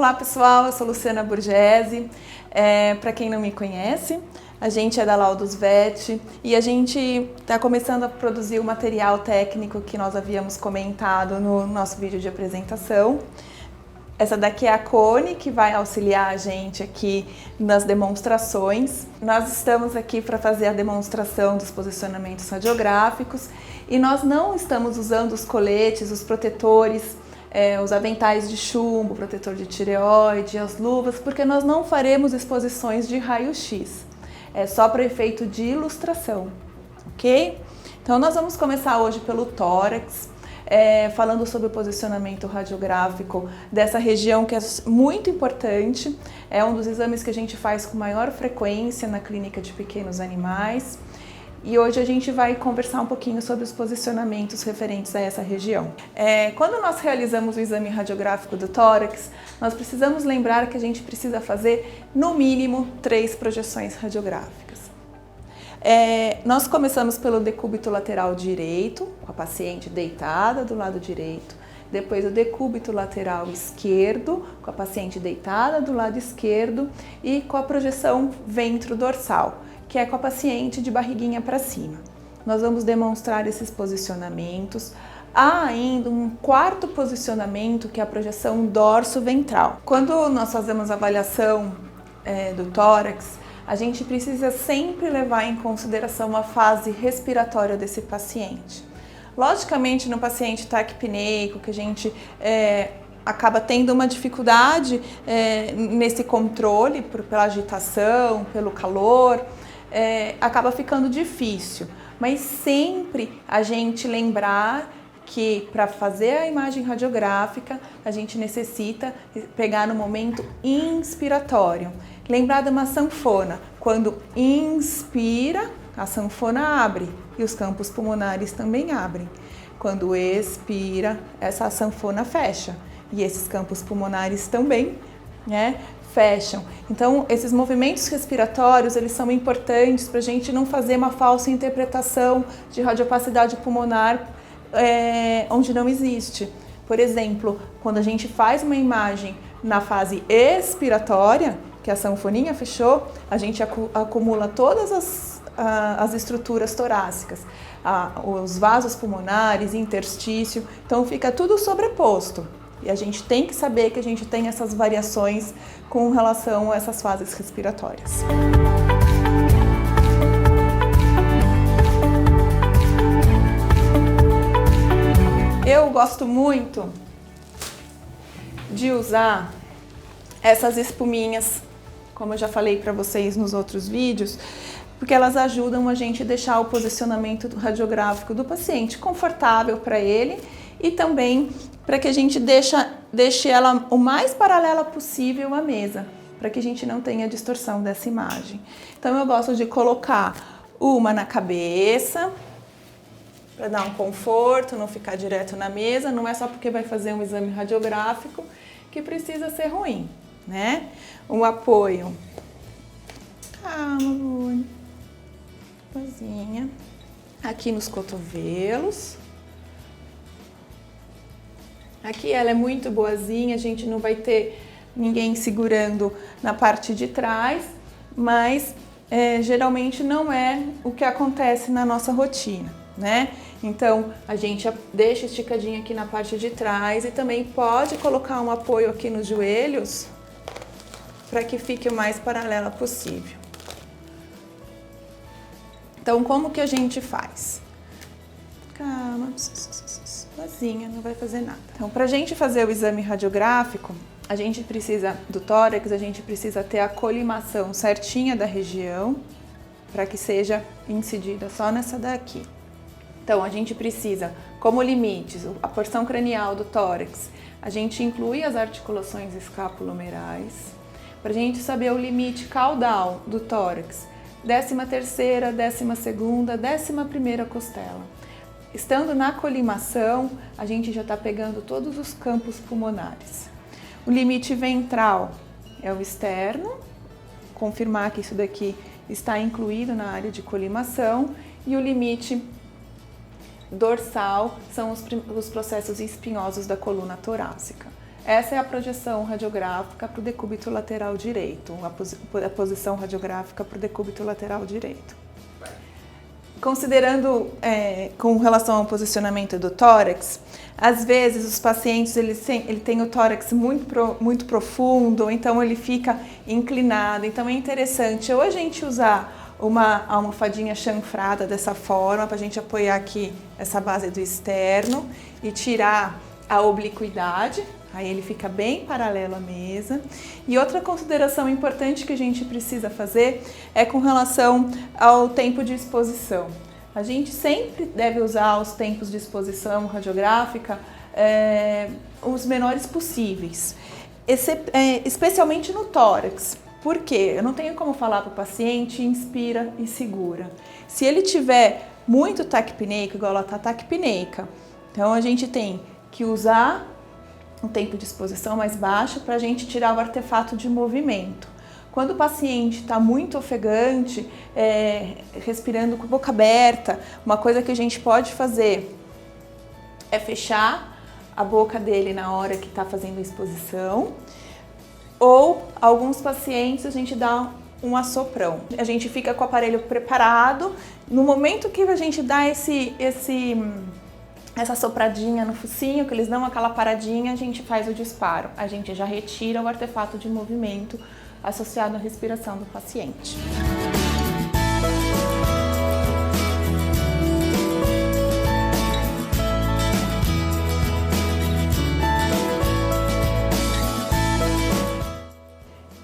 Olá pessoal, eu sou Luciana Burgesi. Para quem não me conhece, a gente é da Laudos Vet e a gente está começando a produzir o material técnico que nós havíamos comentado no nosso vídeo de apresentação. Essa daqui é a Cone, que vai auxiliar a gente aqui nas demonstrações. Nós estamos aqui para fazer a demonstração dos posicionamentos radiográficos e nós não estamos usando os coletes, os protetores, os aventais de chumbo, protetor de tireoide, as luvas, porque nós não faremos exposições de raio-x. É só para efeito de ilustração, ok? Então nós vamos começar hoje pelo tórax, falando sobre o posicionamento radiográfico dessa região que é muito importante. É um dos exames que a gente faz com maior frequência na clínica de pequenos animais. E hoje a gente vai conversar um pouquinho sobre os posicionamentos referentes a essa região. Quando nós realizamos o exame radiográfico do tórax, nós precisamos lembrar que a gente precisa fazer, no mínimo, 3 projeções radiográficas. Nós começamos pelo decúbito lateral direito, com a paciente deitada do lado direito. Depois o decúbito lateral esquerdo, com a paciente deitada do lado esquerdo. E com a projeção ventro-dorsal, que é com a paciente de barriguinha para cima. Nós vamos demonstrar esses posicionamentos. Há ainda um quarto posicionamento, que é a projeção dorso-ventral. Quando nós fazemos a avaliação do tórax, a gente precisa sempre levar em consideração a fase respiratória desse paciente. Logicamente, no paciente taquipneico, que a gente acaba tendo uma dificuldade nesse controle pela agitação, pelo calor, acaba ficando difícil. Mas sempre a gente lembrar que para fazer a imagem radiográfica, a gente necessita pegar no momento inspiratório. Lembrar de uma sanfona. Quando inspira, a sanfona abre e os campos pulmonares também abrem. Quando expira, essa sanfona fecha e esses campos pulmonares também, fecham. Então, esses movimentos respiratórios, eles são importantes para a gente não fazer uma falsa interpretação de radiopacidade pulmonar onde não existe. Por exemplo, quando a gente faz uma imagem na fase expiratória, que a sanfoninha fechou, a gente acumula todas as estruturas torácicas, os vasos pulmonares, interstício, então fica tudo sobreposto. E a gente tem que saber que a gente tem essas variações com relação a essas fases respiratórias. Eu gosto muito de usar essas espuminhas, como eu já falei para vocês nos outros vídeos, porque elas ajudam a gente a deixar o posicionamento radiográfico do paciente confortável para ele e também para que a gente deixe ela o mais paralela possível à mesa, para que a gente não tenha distorção dessa imagem. Então eu gosto de colocar uma na cabeça, para dar um conforto, não ficar direto na mesa. Não é só porque vai fazer um exame radiográfico que precisa ser ruim, né? Um apoio. Calma, Lune. Pozinha. Aqui nos cotovelos. Aqui ela é muito boazinha, a gente não vai ter ninguém segurando na parte de trás, mas geralmente não é o que acontece na nossa rotina, né? Então a gente deixa esticadinha aqui na parte de trás e também pode colocar um apoio aqui nos joelhos para que fique o mais paralela possível. Então como que a gente faz? Calma, sozinha, não vai fazer nada. Então, para a gente fazer o exame radiográfico, a gente precisa do tórax, a gente precisa ter a colimação certinha da região para que seja incidida só nessa daqui. Então, a gente precisa, como limites, a porção cranial do tórax, a gente inclui as articulações escapulomerais. Para a gente saber o limite caudal do tórax, 13ª, 12ª, 11ª costela. Estando na colimação, a gente já está pegando todos os campos pulmonares. O limite ventral é o externo, confirmar que isso daqui está incluído na área de colimação, e o limite dorsal são os processos espinhosos da coluna torácica. Essa é a projeção radiográfica para o decúbito lateral direito, a posição radiográfica para o decúbito lateral direito. Considerando com relação ao posicionamento do tórax, às vezes os pacientes ele tem o tórax muito profundo, então ele fica inclinado. Então é interessante ou a gente usar uma almofadinha chanfrada dessa forma para a gente apoiar aqui essa base do externo e tirar a obliquidade. Aí ele fica bem paralelo à mesa. E outra consideração importante que a gente precisa fazer é com relação ao tempo de exposição. A gente sempre deve usar os tempos de exposição radiográfica os menores possíveis, especialmente no tórax. Por quê? Eu não tenho como falar para o paciente, inspira e segura. Se ele tiver muito taquipneico, igual ela está taquipneica, então a gente tem que usar um tempo de exposição mais baixo para a gente tirar o artefato de movimento. Quando o paciente está muito ofegante, respirando com a boca aberta, uma coisa que a gente pode fazer é fechar a boca dele na hora que está fazendo a exposição, ou alguns pacientes a gente dá um assoprão. A gente fica com o aparelho preparado, no momento que a gente dá essa sopradinha no focinho, que eles dão aquela paradinha, a gente faz o disparo. A gente já retira o artefato de movimento associado à respiração do paciente.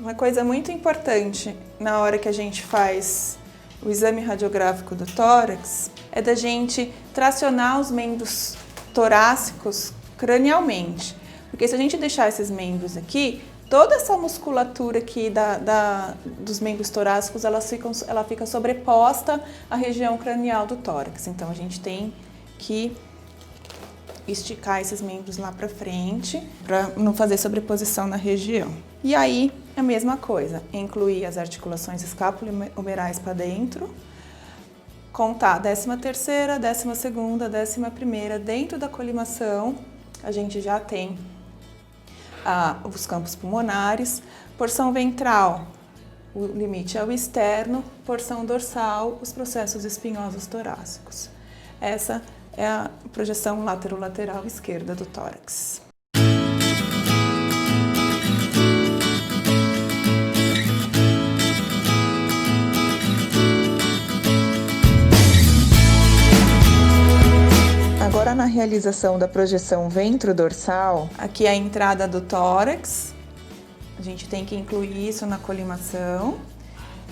Uma coisa muito importante na hora que a gente faz o exame radiográfico do tórax é da gente tracionar os membros torácicos cranialmente. Porque se a gente deixar esses membros aqui, toda essa musculatura aqui dos membros torácicos, ela fica sobreposta à região cranial do tórax. Então a gente tem que esticar esses membros lá para frente, para não fazer sobreposição na região. E aí, a mesma coisa, incluir as articulações escápulo-humerais para dentro, contar 13ª, 12ª, 11ª, dentro da colimação, a gente já tem os campos pulmonares, porção ventral, o limite é o externo, porção dorsal, os processos espinhosos torácicos. Essa é a projeção lateral esquerda do tórax. Agora na realização da projeção ventro-dorsal, aqui é a entrada do tórax, a gente tem que incluir isso na colimação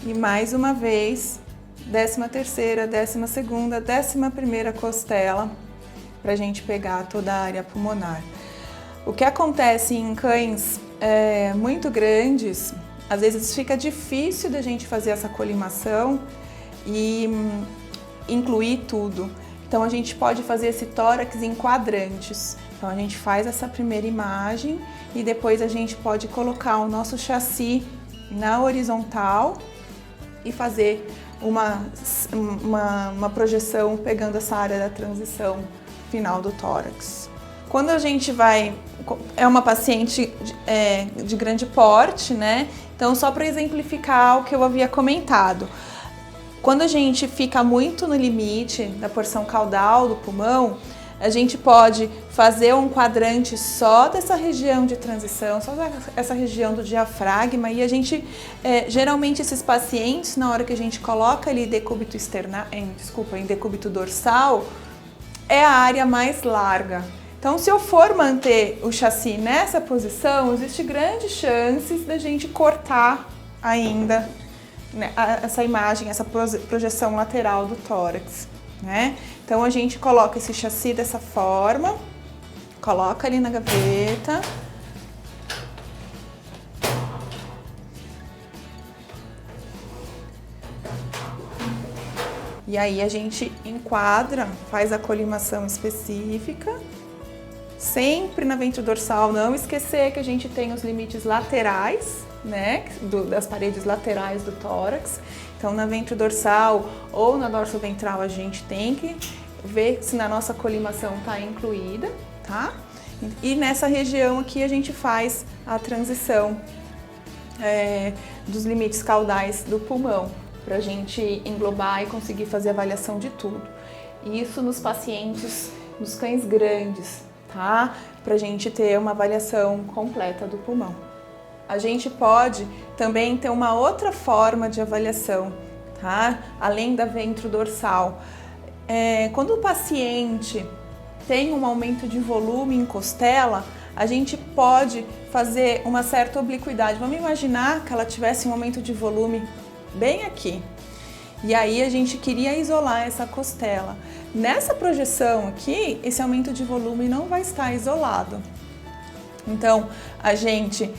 e mais uma vez 13ª, 12ª, 11ª costela para a gente pegar toda a área pulmonar. O que acontece em cães muito grandes, às vezes fica difícil da gente fazer essa colimação e incluir tudo. Então a gente pode fazer esse tórax em quadrantes. Então a gente faz essa primeira imagem e depois a gente pode colocar o nosso chassi na horizontal e fazer uma projeção pegando essa área da transição final do tórax. Quando a gente é uma paciente de grande porte, né? Então só para exemplificar o que eu havia comentado. Quando a gente fica muito no limite da porção caudal do pulmão, a gente pode fazer um quadrante só dessa região de transição, só essa região do diafragma, e a gente, geralmente esses pacientes, na hora que a gente coloca ali decúbito em decúbito dorsal, é a área mais larga. Então, se eu for manter o chassi nessa posição, existe grandes chances da gente cortar ainda essa imagem, essa projeção lateral do tórax, né? Então a gente coloca esse chassi dessa forma, coloca ali na gaveta. E aí a gente enquadra, faz a colimação específica, sempre na ventrodorsal, não esquecer que a gente tem os limites laterais, né, das paredes laterais do tórax. Então na ventrodorsal ou na dorsoventral a gente tem que ver se na nossa colimação está incluída, tá? E nessa região aqui a gente faz a transição dos limites caudais do pulmão, para a gente englobar e conseguir fazer avaliação de tudo. E isso nos pacientes, nos cães grandes, tá? Para a gente ter uma avaliação completa do pulmão. A gente pode também ter uma outra forma de avaliação, tá? Além da ventrodorsal. Quando o paciente tem um aumento de volume em costela, a gente pode fazer uma certa obliquidade. Vamos imaginar que ela tivesse um aumento de volume bem aqui. E aí a gente queria isolar essa costela. Nessa projeção aqui, esse aumento de volume não vai estar isolado. Então, a gente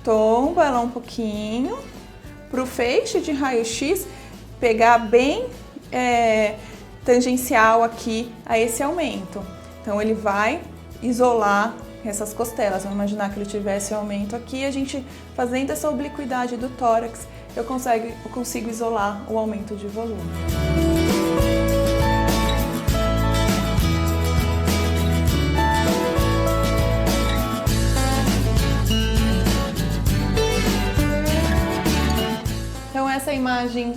tomba ela um pouquinho para o feixe de raio-x pegar bem tangencial aqui a esse aumento. Então, ele vai isolar essas costelas. Vamos imaginar que ele tivesse um aumento aqui, a gente fazendo essa obliquidade do tórax, eu consigo isolar o aumento de volume. Então essa imagem,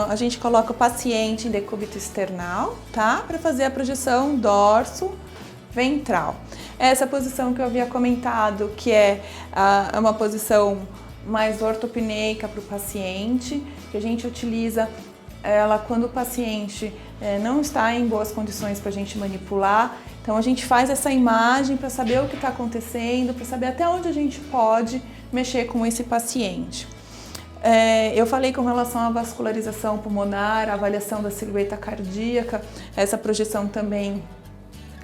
a gente coloca o paciente em decúbito external, tá? Para fazer a projeção dorso-ventral. Essa posição que eu havia comentado, que é uma posição mais ortopneica para o paciente, que a gente utiliza ela quando o paciente não está em boas condições para a gente manipular. Então a gente faz essa imagem para saber o que está acontecendo, para saber até onde a gente pode mexer com esse paciente. Eu falei com relação à vascularização pulmonar, a avaliação da silhueta cardíaca, essa projeção também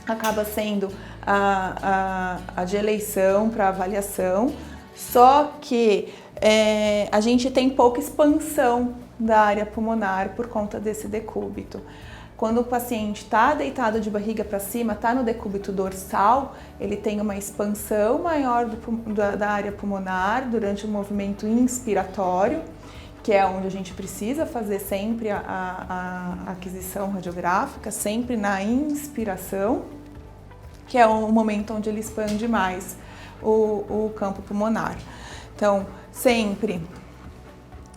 acaba sendo a de eleição para avaliação, só que a gente tem pouca expansão da área pulmonar por conta desse decúbito. Quando o paciente está deitado de barriga para cima, está no decúbito dorsal, ele tem uma expansão maior da área pulmonar durante o movimento inspiratório, que é onde a gente precisa fazer sempre a aquisição radiográfica, sempre na inspiração, que é o momento onde ele expande mais o campo pulmonar. Então, sempre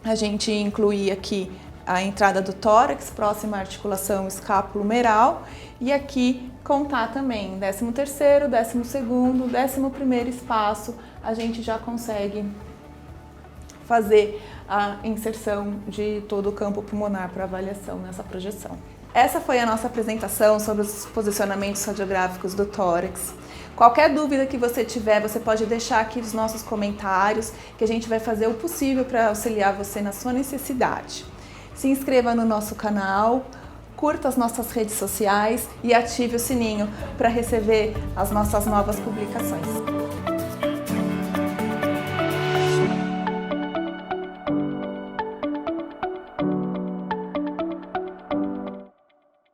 a gente inclui aqui a entrada do tórax, próxima à articulação escápulo-humeral, e aqui contar também 13º, 12º, 11º espaço, a gente já consegue fazer a inserção de todo o campo pulmonar para avaliação nessa projeção. Essa foi a nossa apresentação sobre os posicionamentos radiográficos do tórax. Qualquer dúvida que você tiver, você pode deixar aqui nos nossos comentários, que a gente vai fazer o possível para auxiliar você na sua necessidade. Se inscreva no nosso canal, curta as nossas redes sociais e ative o sininho para receber as nossas novas publicações.